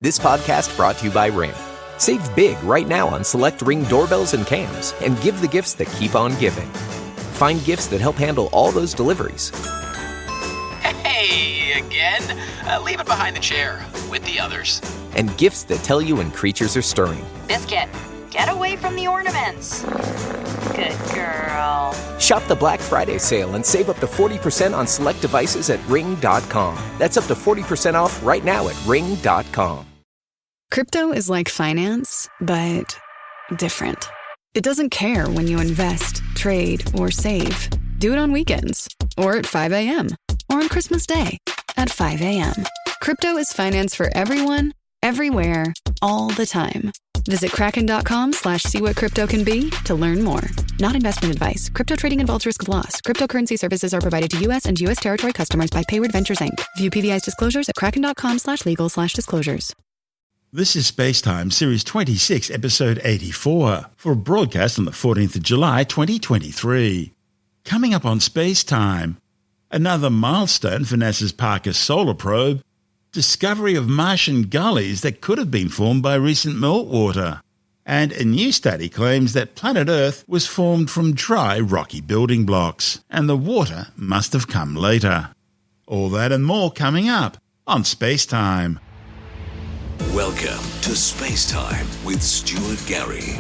This podcast brought to you by Ring. Save big right now on select Ring doorbells and cams and give the gifts that keep on giving. Find gifts that help handle all those deliveries. Hey, again? Leave it behind the chair with the others. And gifts that tell you when creatures are stirring. Biscuit, get away from the ornaments. Good girl. Shop the Black Friday sale and save up to 40% on select devices at Ring.com. That's up to 40% off right now at Ring.com. Crypto is like finance, but different. It doesn't care when you invest, trade, or save. Do it on weekends, or at 5 a.m., or on Christmas Day at 5 a.m. Crypto is finance for everyone, everywhere, all the time. Visit kraken.com/see-what-crypto-can-be to learn more. Not investment advice. Crypto trading involves risk of loss. Cryptocurrency services are provided to U.S. and U.S. territory customers by Payward Ventures, Inc. View PVI's disclosures at kraken.com/legal/disclosures. This is SpaceTime, Series 26, Episode 84, for a broadcast on the 14th of July, 2023. Coming up on SpaceTime, another milestone for NASA's Parker Solar Probe, discovery of Martian gullies that could have been formed by recent meltwater, and a new study claims that planet Earth was formed from dry, rocky building blocks, and the water must have come later. All that and more coming up on SpaceTime. Welcome to SpaceTime with Stuart Gary.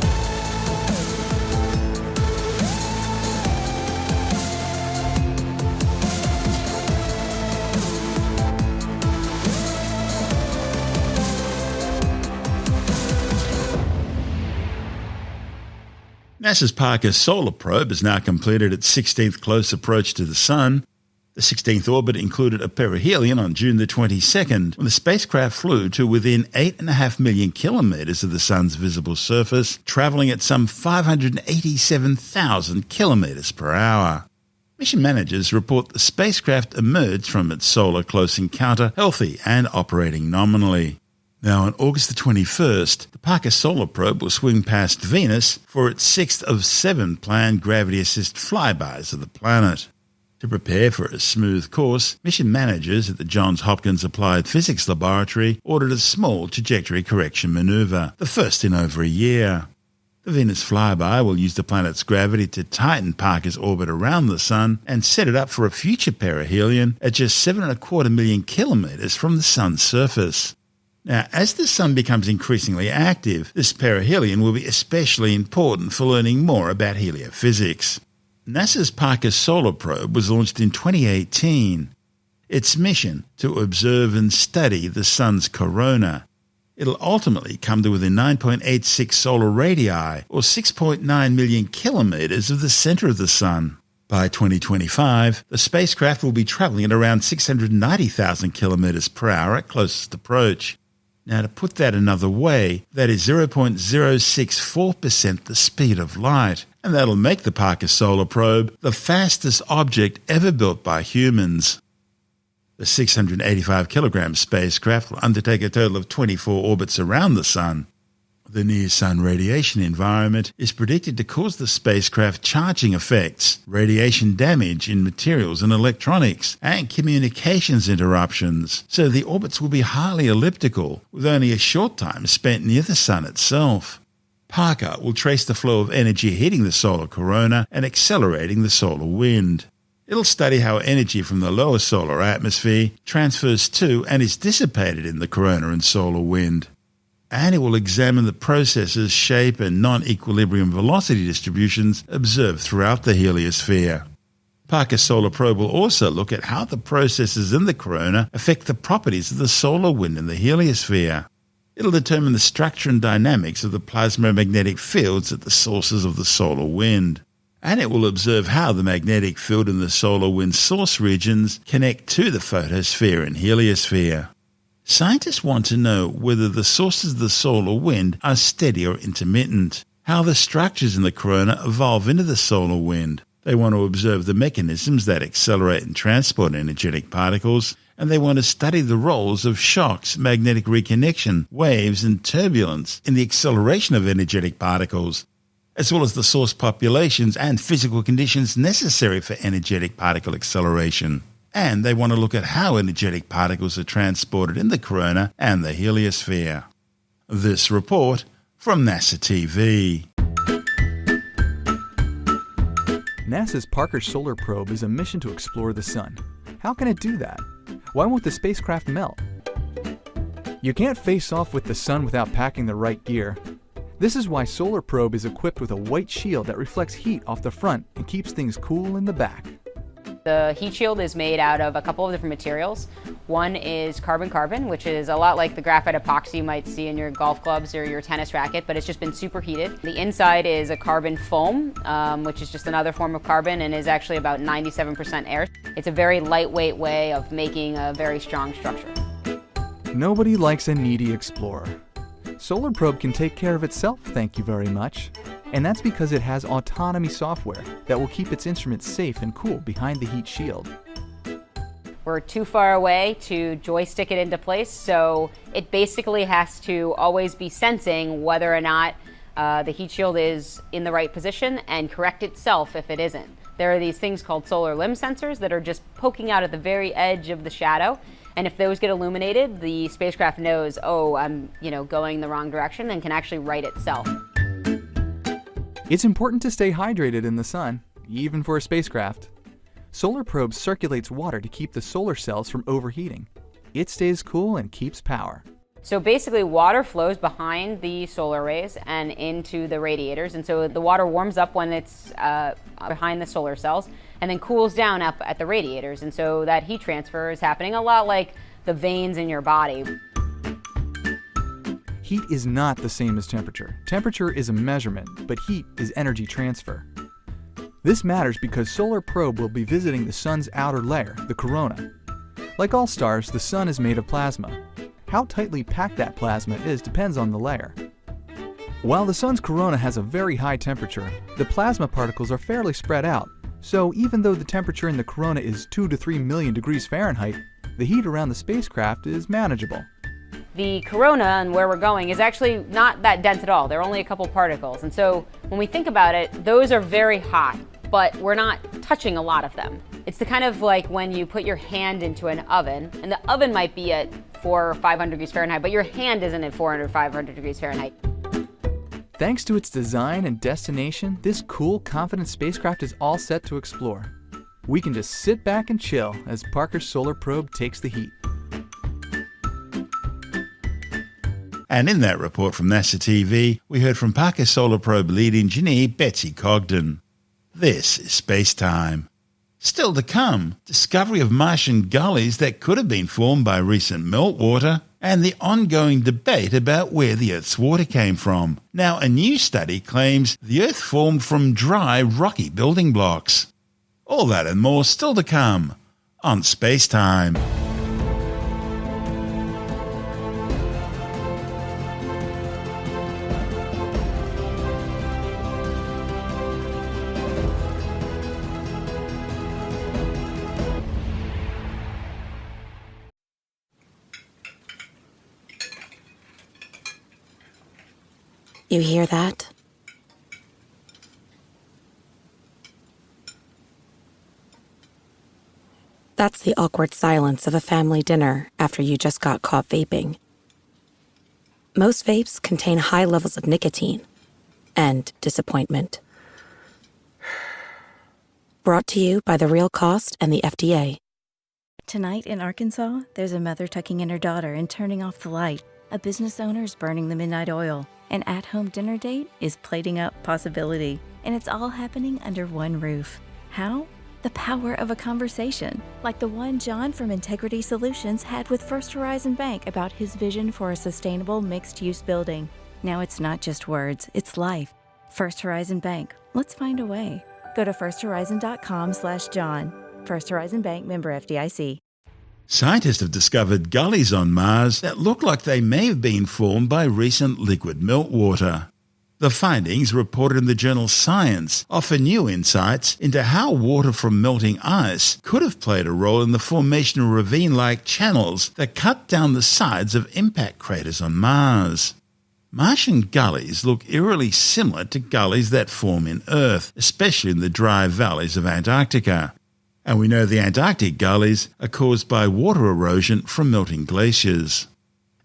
NASA's Parker Solar Probe has now completed its 16th close approach to the Sun. The 16th orbit included a perihelion on June the 22nd, when the spacecraft flew to within 8.5 million kilometres of the Sun's visible surface, travelling at some 587,000 kilometres per hour. Mission managers report the spacecraft emerged from its solar close encounter healthy and operating nominally. Now, on August the 21st, the Parker Solar Probe will swing past Venus for its 6th of 7 planned gravity-assist flybys of the planet. To prepare for a smooth course, mission managers at the Johns Hopkins Applied Physics Laboratory ordered a small trajectory correction maneuver, the first in over a year. The Venus flyby will use the planet's gravity to tighten Parker's orbit around the Sun and set it up for a future perihelion at just 7.25 million kilometres from the Sun's surface. Now, as the Sun becomes increasingly active, this perihelion will be especially important for learning more about heliophysics. NASA's Parker Solar Probe was launched in 2018. Its mission to observe and study the Sun's corona. It'll ultimately come to within 9.86 solar radii, or 6.9 million kilometres of the centre of the Sun. By 2025, the spacecraft will be travelling at around 690,000 kilometres per hour at closest approach. Now, to put that another way, that is 0.064% the speed of light, and that'll make the Parker Solar Probe the fastest object ever built by humans. The 685-kilogram spacecraft will undertake a total of 24 orbits around the Sun. The near-Sun radiation environment is predicted to cause the spacecraft charging effects, radiation damage in materials and electronics, and communications interruptions, so the orbits will be highly elliptical, with only a short time spent near the Sun itself. Parker will trace the flow of energy hitting the solar corona and accelerating the solar wind. It'll study how energy from the lower solar atmosphere transfers to and is dissipated in the corona and solar wind. And it will examine the processes, shape, and non-equilibrium velocity distributions observed throughout the heliosphere. Parker Solar Probe will also look at how the processes in the corona affect the properties of the solar wind in the heliosphere. It'll determine the structure and dynamics of the plasmomagnetic fields at the sources of the solar wind. And it will observe how the magnetic field in the solar wind source regions connect to the photosphere and heliosphere. Scientists want to know whether the sources of the solar wind are steady or intermittent, how the structures in the corona evolve into the solar wind. They want to observe the mechanisms that accelerate and transport energetic particles, and they want to study the roles of shocks, magnetic reconnection, waves, and turbulence in the acceleration of energetic particles, as well as the source populations and physical conditions necessary for energetic particle acceleration. And they want to look at how energetic particles are transported in the corona and the heliosphere. This report from NASA TV. NASA's Parker Solar Probe is a mission to explore the Sun. How can it do that? Why won't the spacecraft melt? You can't face off with the Sun without packing the right gear. This is why Solar Probe is equipped with a white shield that reflects heat off the front and keeps things cool in the back. The heat shield is made out of a couple of different materials. One is carbon-carbon, which is a lot like the graphite epoxy you might see in your golf clubs or your tennis racket, but it's just been superheated. The inside is a carbon foam, which is just another form of carbon and is actually about 97% air. It's a very lightweight way of making a very strong structure. Nobody likes a needy explorer. Solar Probe can take care of itself, thank you very much. And that's because it has autonomy software that will keep its instruments safe and cool behind the heat shield. We're too far away to joystick it into place, so it basically has to always be sensing whether or not the heat shield is in the right position and correct itself if it isn't. There are these things called solar limb sensors that are just poking out at the very edge of the shadow, and if those get illuminated, the spacecraft knows, oh, I'm going the wrong direction, and can actually right itself. It's important to stay hydrated in the sun, even for a spacecraft. Solar Probe circulates water to keep the solar cells from overheating. It stays cool and keeps power. So basically, water flows behind the solar rays and into the radiators, and so the water warms up when it's behind the solar cells and then cools down up at the radiators, and so that heat transfer is happening a lot like the veins in your body. Heat is not the same as temperature. Temperature is a measurement, but heat is energy transfer. This matters because Solar Probe will be visiting the Sun's outer layer, the corona. Like all stars, the Sun is made of plasma. How tightly packed that plasma is depends on the layer. While the Sun's corona has a very high temperature, the plasma particles are fairly spread out. So even though the temperature in the corona is 2 to 3 million degrees Fahrenheit, the heat around the spacecraft is manageable. The corona and where we're going is actually not that dense at all. There are only a couple particles. And so when we think about it, those are very hot, but we're not touching a lot of them. It's the kind of like when you put your hand into an oven, and the oven might be at 400 or 500 degrees Fahrenheit, but your hand isn't at 400 or 500 degrees Fahrenheit. Thanks to its design and destination, this cool, confident spacecraft is all set to explore. We can just sit back and chill as Parker's Solar Probe takes the heat. And in that report from NASA TV, we heard from Parker Solar Probe lead engineer Betsy Cogden. This is SpaceTime. Still to come, discovery of Martian gullies that could have been formed by recent meltwater, and the ongoing debate about where the Earth's water came from. Now, a new study claims the Earth formed from dry, rocky building blocks. All that and more still to come on SpaceTime. You hear that? That's the awkward silence of a family dinner after you just got caught vaping. Most vapes contain high levels of nicotine and disappointment. Brought to you by The Real Cost and the FDA. Tonight in Arkansas, there's a mother tucking in her daughter and turning off the light. A business owner is burning the midnight oil. An at-home dinner date is plating up possibility. And it's all happening under one roof. How? The power of a conversation, like the one John from Integrity Solutions had with First Horizon Bank about his vision for a sustainable mixed-use building. Now it's not just words, it's life. First Horizon Bank. Let's find a way. Go to firsthorizon.com/John. First Horizon Bank, member FDIC. Scientists have discovered gullies on Mars that look like they may have been formed by recent liquid meltwater. The findings, reported in the journal Science, offer new insights into how water from melting ice could have played a role in the formation of ravine-like channels that cut down the sides of impact craters on Mars. Martian gullies look eerily similar to gullies that form in Earth, especially in the dry valleys of Antarctica. And we know the Antarctic gullies are caused by water erosion from melting glaciers.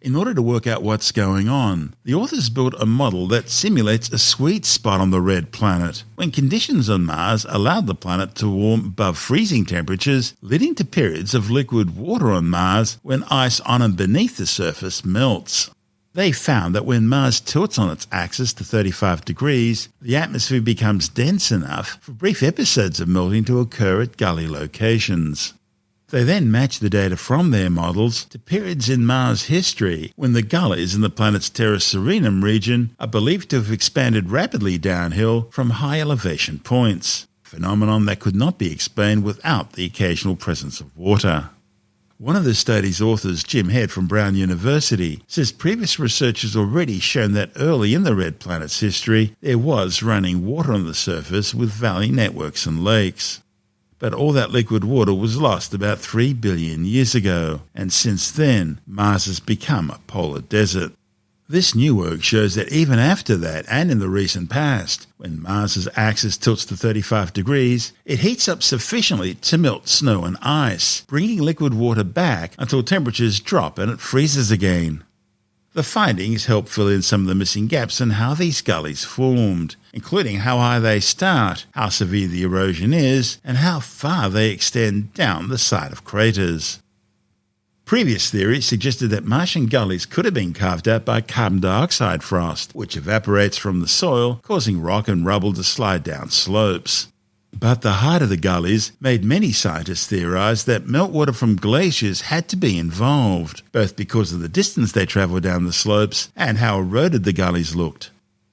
In order to work out what's going on, the authors built a model that simulates a sweet spot on the red planet, when conditions on Mars allowed the planet to warm above freezing temperatures, leading to periods of liquid water on Mars when ice on and beneath the surface melts. They found that when Mars tilts on its axis to 35 degrees, the atmosphere becomes dense enough for brief episodes of melting to occur at gully locations. They then matched the data from their models to periods in Mars history when the gullies in the planet's Terra Serenum region are believed to have expanded rapidly downhill from high elevation points, a phenomenon that could not be explained without the occasional presence of water. One of the study's authors, Jim Head from Brown University, says previous research has already shown that early in the red planet's history there was running water on the surface with valley networks and lakes. But all that liquid water was lost about 3 billion years ago, and since then, Mars has become a polar desert. This new work shows that even after that, and in the recent past, when Mars's axis tilts to 35 degrees, it heats up sufficiently to melt snow and ice, bringing liquid water back until temperatures drop and it freezes again. The findings help fill in some of the missing gaps in how these gullies formed, including how high they start, how severe the erosion is, and how far they extend down the side of craters. Previous theories suggested that Martian gullies could have been carved out by carbon dioxide frost, which evaporates from the soil, causing rock and rubble to slide down slopes. But the height of the gullies made many scientists theorize that meltwater from glaciers had to be involved, both because of the distance they traveled down the slopes and how eroded the gullies looked.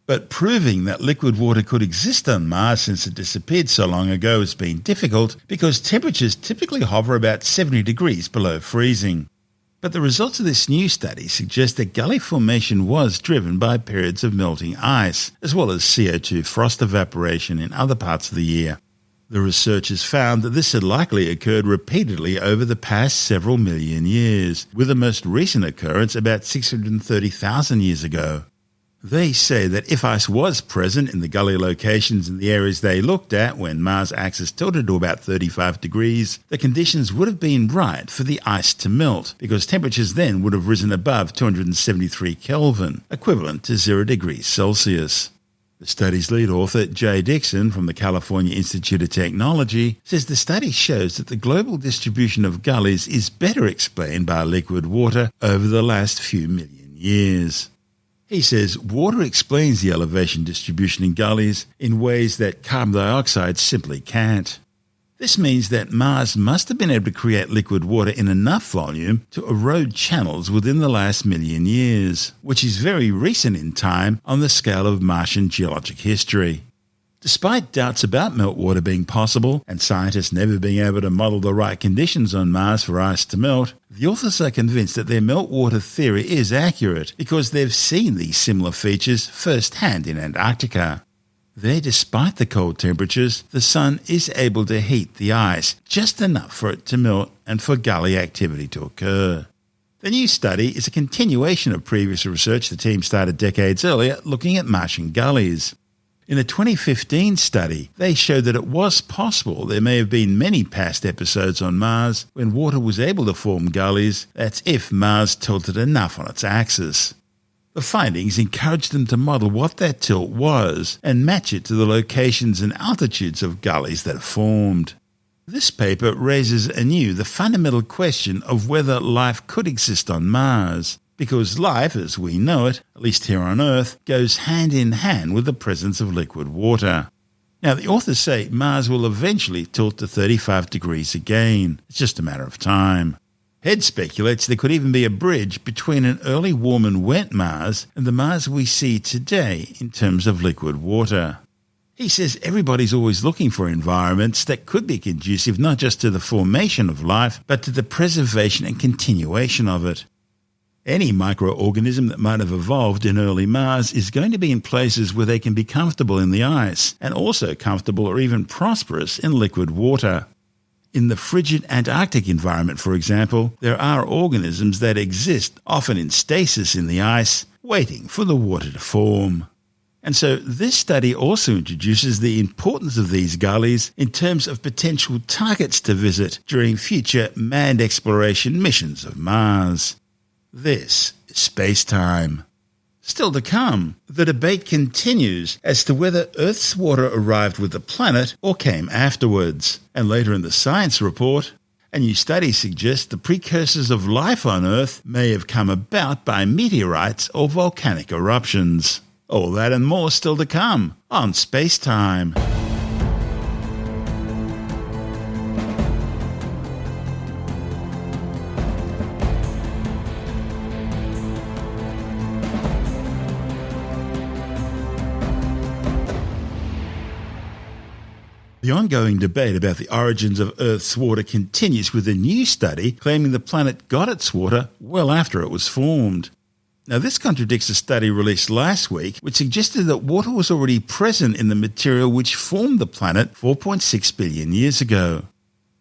But proving that liquid water could exist on Mars since it disappeared so long ago has been difficult because temperatures typically hover about 70 degrees below freezing. But the results of this new study suggest that gully formation was driven by periods of melting ice, as well as CO2 frost evaporation in other parts of the year. The researchers found that this had likely occurred repeatedly over the past several million years, with the most recent occurrence about 630,000 years ago. They say that if ice was present in the gully locations in the areas they looked at when Mars' axis tilted to about 35 degrees, the conditions would have been right for the ice to melt, because temperatures then would have risen above 273 Kelvin, equivalent to 0 degrees Celsius. The study's lead author, Jay Dixon from the California Institute of Technology, says the study shows that the global distribution of gullies is better explained by liquid water over the last few million years. He says water explains the elevation distribution in gullies in ways that carbon dioxide simply can't. This means that Mars must have been able to create liquid water in enough volume to erode channels within the last million years, which is very recent in time on the scale of Martian geologic history. Despite doubts about meltwater being possible and scientists never being able to model the right conditions on Mars for ice to melt, the authors are convinced that their meltwater theory is accurate because they've seen these similar features firsthand in Antarctica. There, despite the cold temperatures, the sun is able to heat the ice just enough for it to melt and for gully activity to occur. The new study is a continuation of previous research the team started decades earlier looking at Martian gullies. In a 2015 study, they showed that it was possible there may have been many past episodes on Mars when water was able to form gullies, that's if Mars tilted enough on its axis. The findings encouraged them to model what that tilt was and match it to the locations and altitudes of gullies that have formed. This paper raises anew the fundamental question of whether life could exist on Mars, because life, as we know it, at least here on Earth, goes hand in hand with the presence of liquid water. Now, the authors say Mars will eventually tilt to 35 degrees again. It's just a matter of time. Head speculates there could even be a bridge between an early warm and wet Mars and the Mars we see today in terms of liquid water. He says everybody's always looking for environments that could be conducive not just to the formation of life, but to the preservation and continuation of it. Any microorganism that might have evolved in early Mars is going to be in places where they can be comfortable in the ice and also comfortable or even prosperous in liquid water. In the frigid Antarctic environment, for example, there are organisms that exist, often in stasis in the ice, waiting for the water to form. And so this study also introduces the importance of these gullies in terms of potential targets to visit during future manned exploration missions of Mars. This is SpaceTime. Still to come, the debate continues as to whether Earth's water arrived with the planet or came afterwards. And later in the science report, a new study suggests the precursors of life on Earth may have come about by meteorites or volcanic eruptions. All that and more still to come on SpaceTime. The ongoing debate about the origins of Earth's water continues with a new study claiming the planet got its water well after it was formed. Now, this contradicts a study released last week which suggested that water was already present in the material which formed the planet 4.6 billion years ago.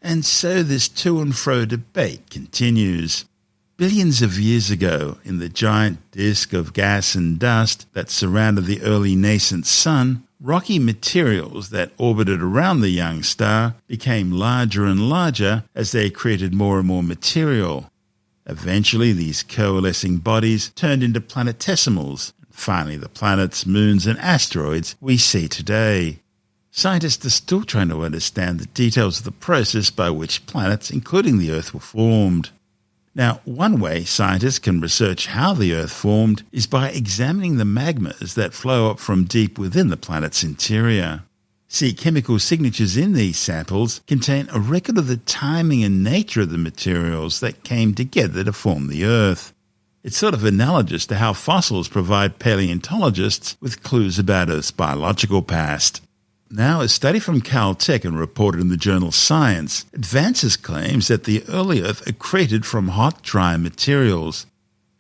And so this to and fro debate continues. Billions of years ago, in the giant disk of gas and dust that surrounded the early nascent sun, rocky materials that orbited around the young star became larger and larger as they created more and more material. Eventually, these coalescing bodies turned into planetesimals, and finally the planets, moons, and asteroids we see today. Scientists are still trying to understand the details of the process by which planets, including the Earth, were formed. Now, one way scientists can research how the Earth formed is by examining the magmas that flow up from deep within the planet's interior. See, chemical signatures in these samples contain a record of the timing and nature of the materials that came together to form the Earth. It's sort of analogous to how fossils provide paleontologists with clues about Earth's biological past. Now, a study from Caltech and reported in the journal Science advances claims that the early Earth accreted from hot, dry materials.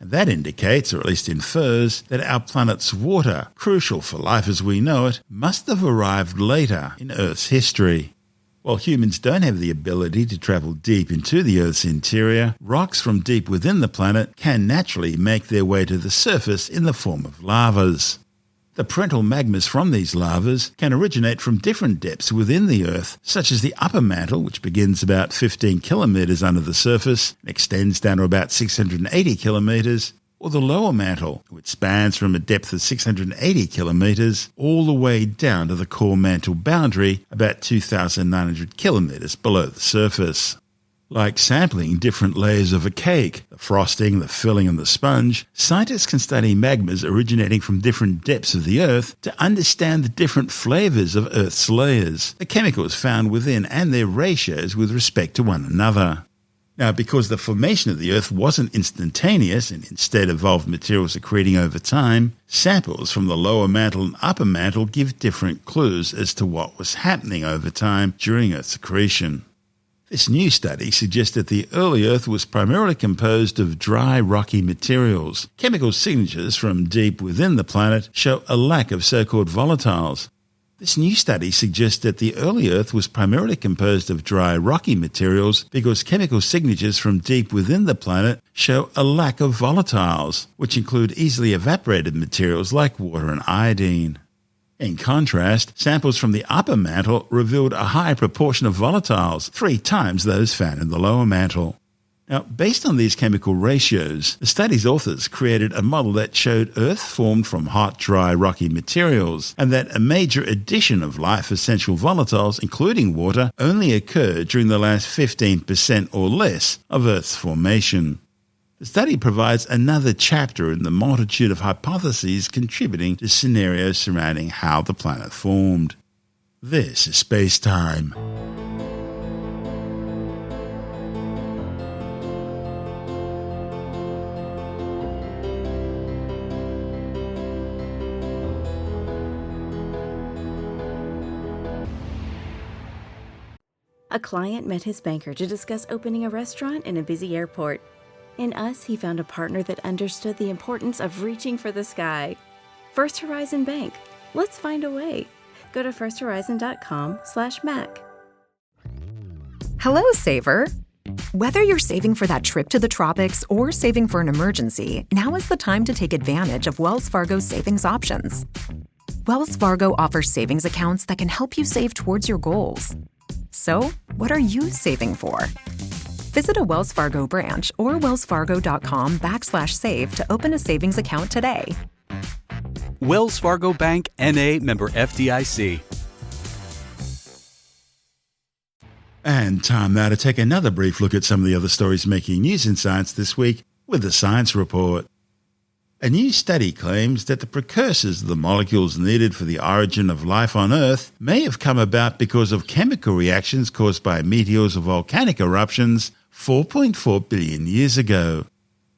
And that indicates, or at least infers, that our planet's water, crucial for life as we know it, must have arrived later in Earth's history. While humans don't have the ability to travel deep into the Earth's interior, rocks from deep within the planet can naturally make their way to the surface in the form of lavas. The parental magmas from these lavas can originate from different depths within the Earth, such as the upper mantle, which begins about 15 kilometres under the surface and extends down to about 680 kilometres, or the lower mantle, which spans from a depth of 680 kilometres all the way down to the core mantle boundary, about 2,900 kilometres below the surface. Like sampling different layers of a cake, the frosting, the filling, and the sponge, scientists can study magmas originating from different depths of the Earth to understand the different flavours of Earth's layers, the chemicals found within, and their ratios with respect to one another. Now, because the formation of the Earth wasn't instantaneous and instead evolved materials accreting over time, samples from the lower mantle and upper mantle give different clues as to what was happening over time during Earth's accretion. This new study suggests that the early Earth was primarily composed of dry, rocky materials. Chemical signatures from deep within the planet show a lack of so-called volatiles. This new study suggests that the early Earth was primarily composed of dry, rocky materials because chemical signatures from deep within the planet show a lack of volatiles, which include easily evaporated materials like water and iodine. In contrast, samples from the upper mantle revealed a high proportion of volatiles, 3 times those found in the lower mantle. Now, based on these chemical ratios, the study's authors created a model that showed Earth formed from hot, dry, rocky materials, and that a major addition of life-essential volatiles, including water, only occurred during the last 15% or less of Earth's formation. The study provides another chapter in the multitude of hypotheses contributing to scenarios surrounding how the planet formed. This is SpaceTime. A client met his banker to discuss opening a restaurant in a busy airport. In us, he found a partner that understood the importance of reaching for the sky. First Horizon Bank. Let's find a way. Go to firsthorizon.com/Mac. Hello, saver. Whether you're saving for that trip to the tropics or saving for an emergency, now is the time to take advantage of Wells Fargo's savings options. Wells Fargo offers savings accounts that can help you save towards your goals. So, what are you saving for? Visit a Wells Fargo branch or wellsfargo.com/save to open a savings account today. Wells Fargo Bank, N.A., member FDIC. And time now to take another brief look at some of the other stories making news in science this week with the Science Report. A new study claims that the precursors of the molecules needed for the origin of life on Earth may have come about because of chemical reactions caused by meteors or volcanic eruptions 4.4 billion years ago.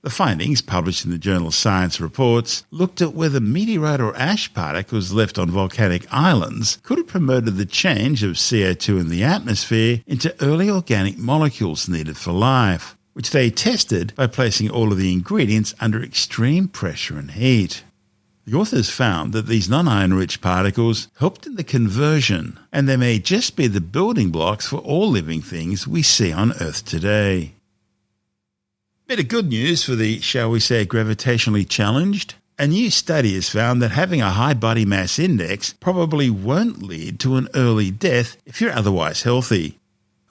The findings, published in the journal Science Reports, looked at whether meteorite or ash particles left on volcanic islands could have promoted the change of CO2 in the atmosphere into early organic molecules needed for life, which they tested by placing all of the ingredients under extreme pressure and heat. The authors found that these non-iron-rich particles helped in the conversion, and they may just be the building blocks for all living things we see on Earth today. Bit of good news for the, shall we say, gravitationally challenged. A new study has found that having a high body mass index probably won't lead to an early death if you're otherwise healthy.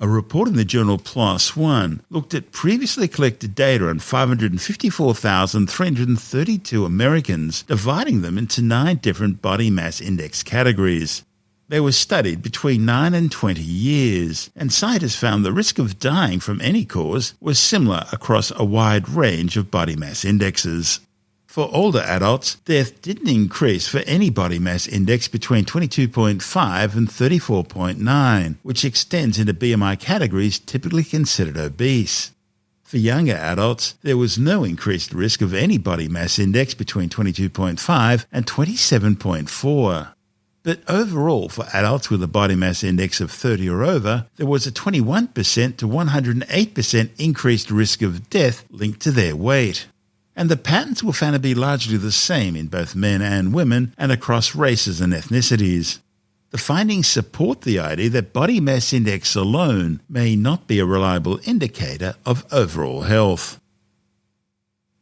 A report in the journal PLOS ONE looked at previously collected data on 554,332 Americans, dividing them into 9 different body mass index categories. They were studied between 9 and 20 years, and scientists found the risk of dying from any cause was similar across a wide range of body mass indexes. For older adults, death didn't increase for any body mass index between 22.5 and 34.9, which extends into BMI categories typically considered obese. For younger adults, there was no increased risk of any body mass index between 22.5 and 27.4. But overall, for adults with a body mass index of 30 or over, there was a 21% to 108% increased risk of death linked to their weight. And the patterns were found to be largely the same in both men and women and across races and ethnicities. The findings support the idea that body mass index alone may not be a reliable indicator of overall health.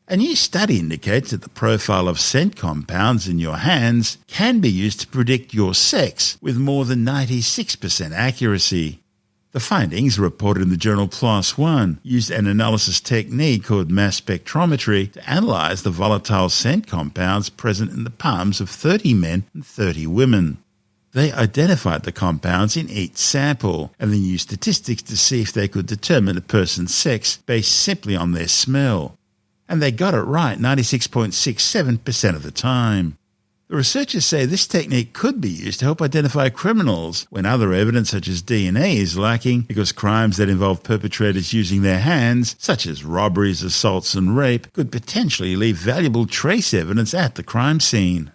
A new study indicates that the profile of scent compounds in your hands can be used to predict your sex with more than 96% accuracy. The findings, reported in the journal PLOS ONE, used an analysis technique called mass spectrometry to analyse the volatile scent compounds present in the palms of 30 men and 30 women. They identified the compounds in each sample and then used statistics to see if they could determine a person's sex based simply on their smell. And they got it right 96.67% of the time. The researchers say this technique could be used to help identify criminals when other evidence such as DNA is lacking, because crimes that involve perpetrators using their hands, such as robberies, assaults and rape, could potentially leave valuable trace evidence at the crime scene.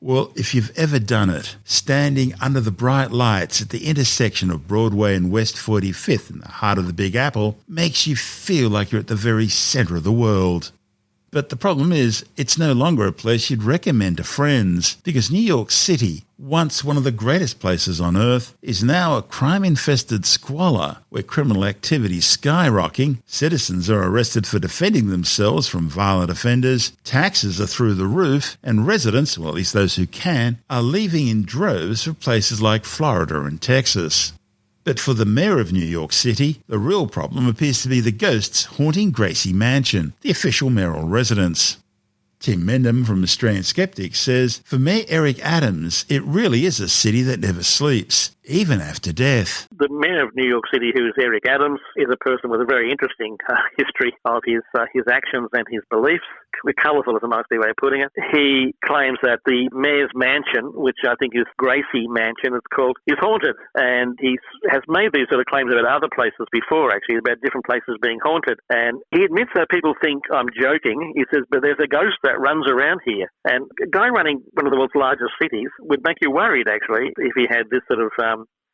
Well, if you've ever done it, standing under the bright lights at the intersection of Broadway and West 45th in the heart of the Big Apple makes you feel like you're at the very centre of the world. But the problem is, it's no longer a place you'd recommend to friends, because New York City, once one of the greatest places on Earth, is now a crime-infested squalor where criminal activity is skyrocketing, citizens are arrested for defending themselves from violent offenders, taxes are through the roof, and residents, well at least those who can, are leaving in droves for places like Florida and Texas. But for the mayor of New York City, the real problem appears to be the ghosts haunting Gracie Mansion, the official mayoral residence. Tim Mendham from Australian Skeptics says, for Mayor Eric Adams, it really is a city that never sleeps, even after death. The mayor of New York City, who is Eric Adams, is a person with a very interesting history of his actions and his beliefs. Colourful is a nice way of putting it. He claims that the mayor's mansion, which I think is Gracie Mansion, it's called, is haunted. And he has made these sort of claims about other places before, actually, about different places being haunted. And he admits that people think I'm joking. He says, but there's a ghost that runs around here. And a guy running one of the world's largest cities would make you worried, actually, if he had this sort of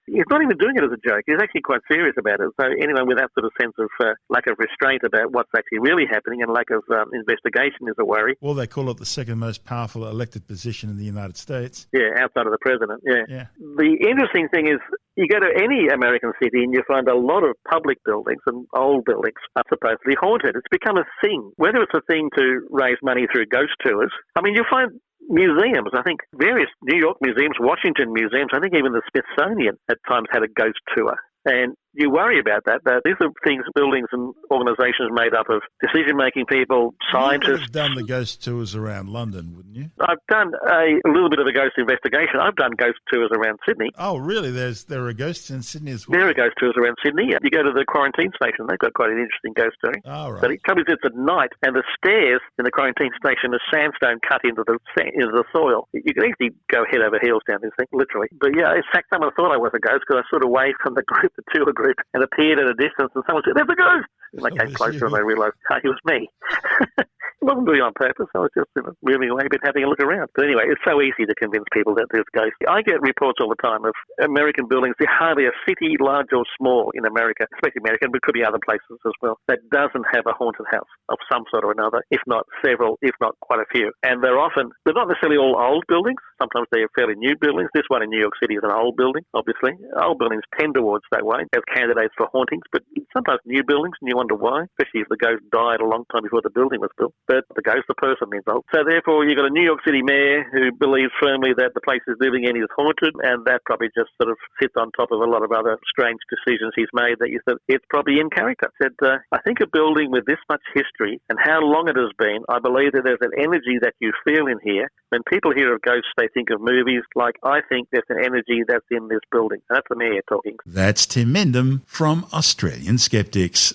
he's not even doing it as a joke. He's actually quite serious about it. So anyone with that sort of sense of lack of restraint about what's actually really happening and lack of investigation is a worry. Well, they call it the second most powerful elected position in the United States. Yeah, outside of the president, yeah. The interesting thing is you go to any American city and you find a lot of public buildings and old buildings are supposedly haunted. It's become a thing. Whether it's a thing to raise money through ghost tours, I mean, you'll find museums. I think various New York museums, Washington museums, I think even the Smithsonian at times had a ghost tour. And you worry about that. These are things, buildings and organisations made up of decision-making people, scientists. You've done the ghost tours around London, wouldn't you? I've done a little bit of a ghost investigation. I've done ghost tours around Sydney. Oh, really? There are ghosts in Sydney as well? There are ghost tours around Sydney. You go to the quarantine station, they've got quite an interesting ghost story. Oh, right. But it comes it's at night, and the stairs in the quarantine station are sandstone cut into the soil. You can easily go head over heels down this thing, literally. But yeah, in fact, someone thought I was a ghost because I sort of waved from the group, the tour group, and appeared at a distance, and someone said, "There's a ghost!" And they came closer, and they realised, it was me. It wasn't doing it on purpose. I was just moving away a bit, having a look around. But anyway, it's so easy to convince people that there's ghosts. I get reports all the time of American buildings. There's hardly a city, large or small, in America, especially America, but it could be other places as well, that doesn't have a haunted house of some sort or another, if not several, if not quite a few. And they're not necessarily all old buildings. Sometimes they're fairly new buildings. This one in New York City is an old building, obviously. Old buildings tend towards that way as candidates for hauntings, but sometimes new buildings, and you wonder why, especially if the ghost died a long time before the building was built. But the ghost, the person involved. So therefore, you've got a New York City mayor who believes firmly that the place he's living in is haunted, and that probably just sort of sits on top of a lot of other strange decisions he's made that you said it's probably in character. Said, I think a building with this much history and how long it has been, I believe that there's an energy that you feel in here. When people hear of ghosts, they think of movies. Like, I think there's an energy that's in this building. That's the mayor talking. That's Tim Mendham from Australian Skeptics.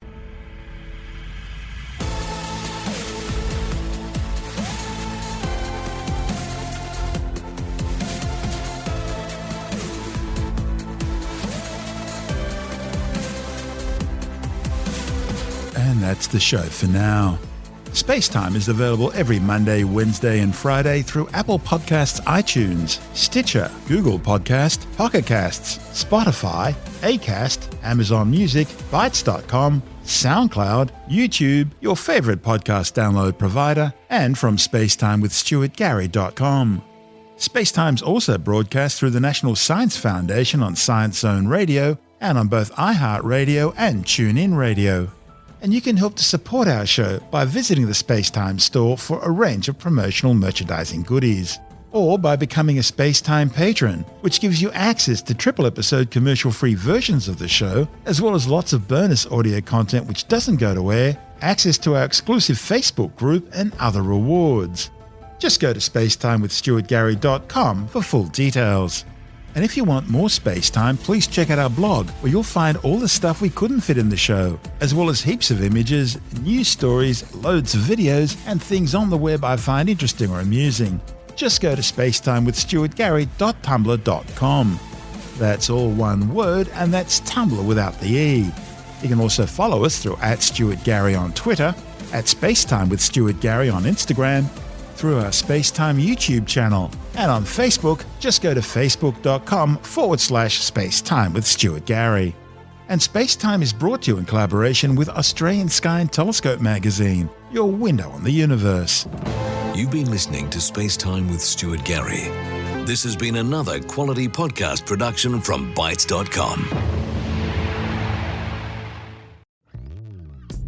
And that's the show for now. SpaceTime is available every Monday, Wednesday and Friday through Apple Podcasts, iTunes, Stitcher, Google Podcast, Pocket Casts, Spotify, Acast, Amazon Music, Bytes.com, SoundCloud, YouTube, your favourite podcast download provider, and from spacetimewithstuartgary.com. SpaceTime's also broadcast through the National Science Foundation on Science Zone Radio and on both iHeartRadio and TuneIn Radio. And you can help to support our show by visiting the SpaceTime store for a range of promotional merchandising goodies, or by becoming a SpaceTime patron, which gives you access to triple-episode commercial-free versions of the show, as well as lots of bonus audio content which doesn't go to air, access to our exclusive Facebook group, and other rewards. Just go to spacetimewithstuartgary.com for full details. And if you want more SpaceTime, please check out our blog, where you'll find all the stuff we couldn't fit in the show, as well as heaps of images, news stories, loads of videos, and things on the web I find interesting or amusing. Just go to spacetimewithstuartgary.tumblr.com. That's all one word, and that's Tumblr without the E. You can also follow us through @StuartGary on Twitter, @SpaceTimeWithStuartGary on Instagram, through our SpaceTime YouTube channel, and on Facebook, just go to facebook.com/SpaceTime with Stuart Gary. And SpaceTime is brought to you in collaboration with Australian Sky and Telescope magazine, your window on the universe. You've been listening to SpaceTime with Stuart Gary. This has been another quality podcast production from Bytes.com.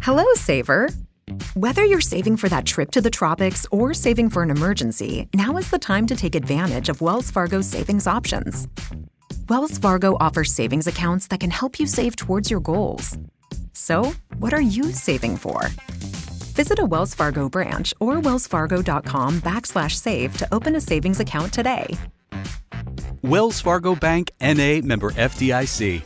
Hello, Saver. Whether you're saving for that trip to the tropics or saving for an emergency, now is the time to take advantage of Wells Fargo's savings options. Wells Fargo offers savings accounts that can help you save towards your goals. So, what are you saving for? Visit a Wells Fargo branch or wellsfargo.com/save to open a savings account today. Wells Fargo Bank, N.A., member FDIC.